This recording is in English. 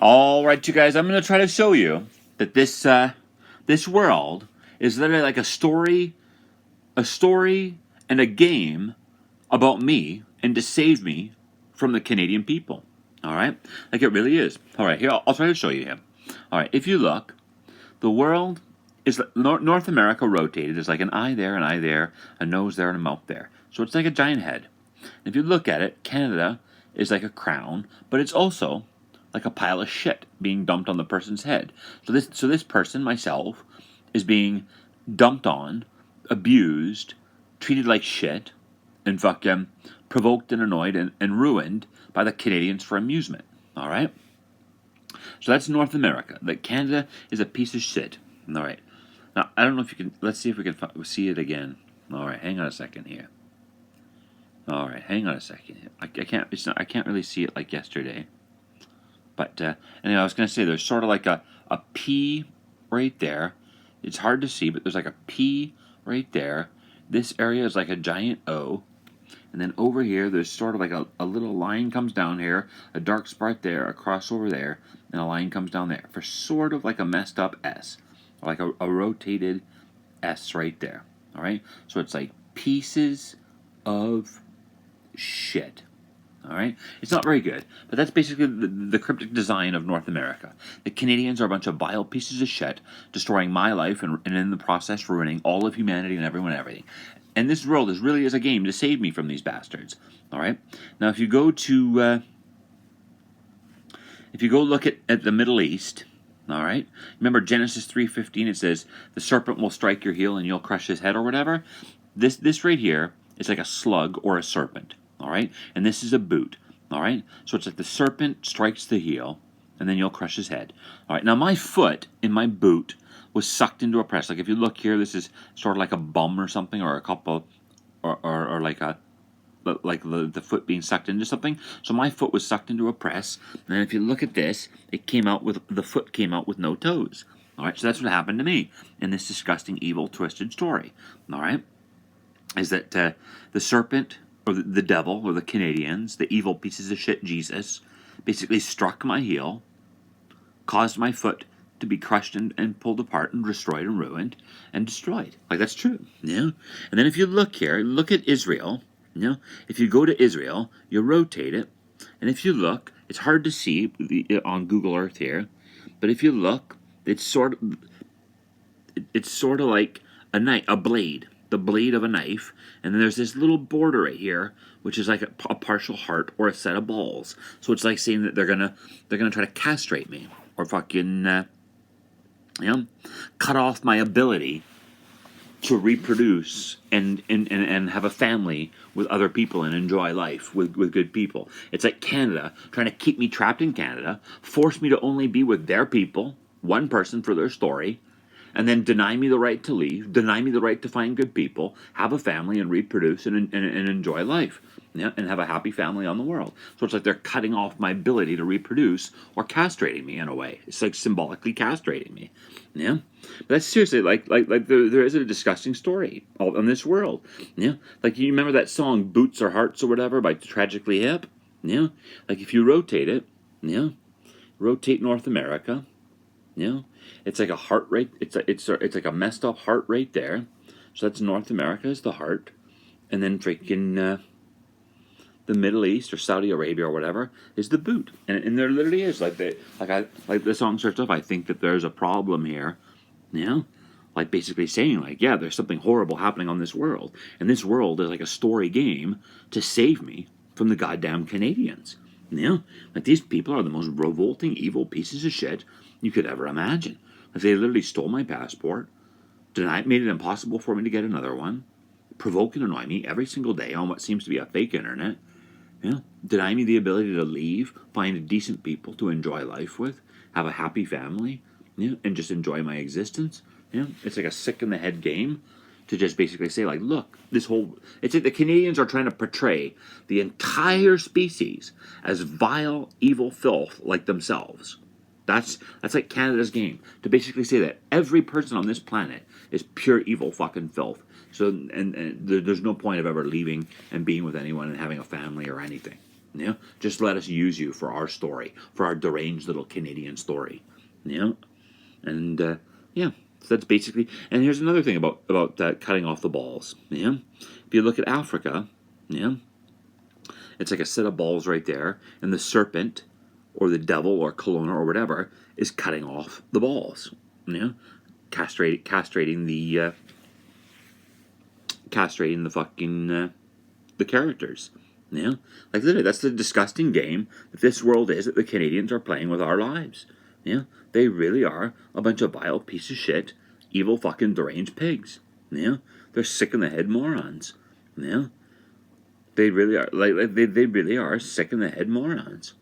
All right, you guys, I'm going to try to show you that this world is literally like a story and a game about me and to save me from the Canadian people. All right, like it really is. All right, here I'll try to show you him. All right, if you look, the world is North America rotated. There's like an eye there, an eye there, a nose there, and a mouth there. So it's like a giant head. If you look at it, Canada is like a crown, but it's also like a pile of shit being dumped on the person's head. So this person, myself, is being dumped on, abused, treated like shit, and fucking provoked and annoyed and ruined by the Canadians for amusement. All right. So that's North America. Like Canada is a piece of shit. All right. Now I don't know if you can. Let's see if we can see it again. All right. Hang on a second here. All right, hang on a second. I can't. It's not. I can't really see it like yesterday. But anyway, I was gonna say there's sort of like a P right there. It's hard to see, but there's like a P right there. This area is like a giant O, and then over here there's sort of like a little line comes down here, a dark spot there, a cross over there, and a line comes down there for sort of like a messed up S, like a rotated S right there. All right, so it's like pieces of shit. All right, it's not very good, but that's basically the cryptic design of North America. The Canadians are a bunch of vile pieces of shit, destroying my life and in the process ruining all of humanity and everyone and everything. And this world really is a game to save me from these bastards. All right, now if you go look at the Middle East. All right, remember Genesis 3:15. It says the serpent will strike your heel and you'll crush his head or whatever. This right here is like a slug or a serpent. All right, and this is a boot. All right, so it's like the serpent strikes the heel, and then you'll crush his head. All right, now my foot in my boot was sucked into a press. Like if you look here, this is sort of like a bum or something, or a couple, or like the foot being sucked into something. So my foot was sucked into a press, and then if you look at this, the foot came out with no toes. All right, so that's what happened to me in this disgusting, evil, twisted story. All right, is that the serpent or the devil or the Canadians, the evil pieces of shit Jesus, basically struck my heel, caused my foot to be crushed and pulled apart and destroyed and ruined and destroyed. Like that's true. Yeah. And then if you look here, look at Israel. If you go to Israel, you rotate it, and if you look, it's hard to see on Google Earth here, but if you look, it's sort of like a blade, the blade of a knife, and then there's this little border right here, which is like a partial heart or a set of balls. So it's like saying that they're gonna try to castrate me or fucking cut off my ability to reproduce and have a family with other people and enjoy life with good people. It's like Canada trying to keep me trapped in Canada, force me to only be with their people, one person for their story, and then deny me the right to leave, deny me the right to find good people, have a family and reproduce and enjoy life, and have a happy family on the world. So it's like they're cutting off my ability to reproduce or castrating me in a way. It's like symbolically castrating me. Yeah, but that's seriously like there is a disgusting story in this world. Yeah, like you remember that song "Boots or Hearts" or whatever by Tragically Hip. Yeah, like if you rotate it, rotate North America. It's like a heart rate. It's like a messed up heart right there. So that's North America is the heart, and then freaking the Middle East or Saudi Arabia or whatever is the boot. And there literally is like the song starts off. I think that there's a problem here. Like basically saying like, yeah, there's something horrible happening on this world, and this world is like a story game to save me from the goddamn Canadians. Like these people are the most revolting, evil pieces of shit you could ever imagine. Like they literally stole my passport, made it impossible for me to get another one, provoke and annoy me every single day on what seems to be a fake internet. Deny me the ability to leave, find decent people to enjoy life with, have a happy family, and just enjoy my existence. It's like a sick in the head game to just basically say like, look, it's like the Canadians are trying to portray the entire species as vile, evil filth like themselves. That's like Canada's game to basically say that every person on this planet is pure evil fucking filth. So and there's no point of ever leaving and being with anyone and having a family or anything. You know, just let us use you for our story, for our deranged little Canadian story. You know, and yeah, so that's basically. And here's another thing about cutting off the balls. Yeah, if you look at Africa, yeah, it's like a set of balls right there, and the serpent, or the devil, or Kelowna, or whatever, is cutting off the balls. Yeah, castrating the fucking the characters. Yeah, like literally, that's the disgusting game that this world is that the Canadians are playing with our lives. Yeah, they really are a bunch of vile piece of shit, evil fucking deranged pigs. Yeah, they're sick in the head morons. Yeah, they really are. Like they really are sick in the head morons.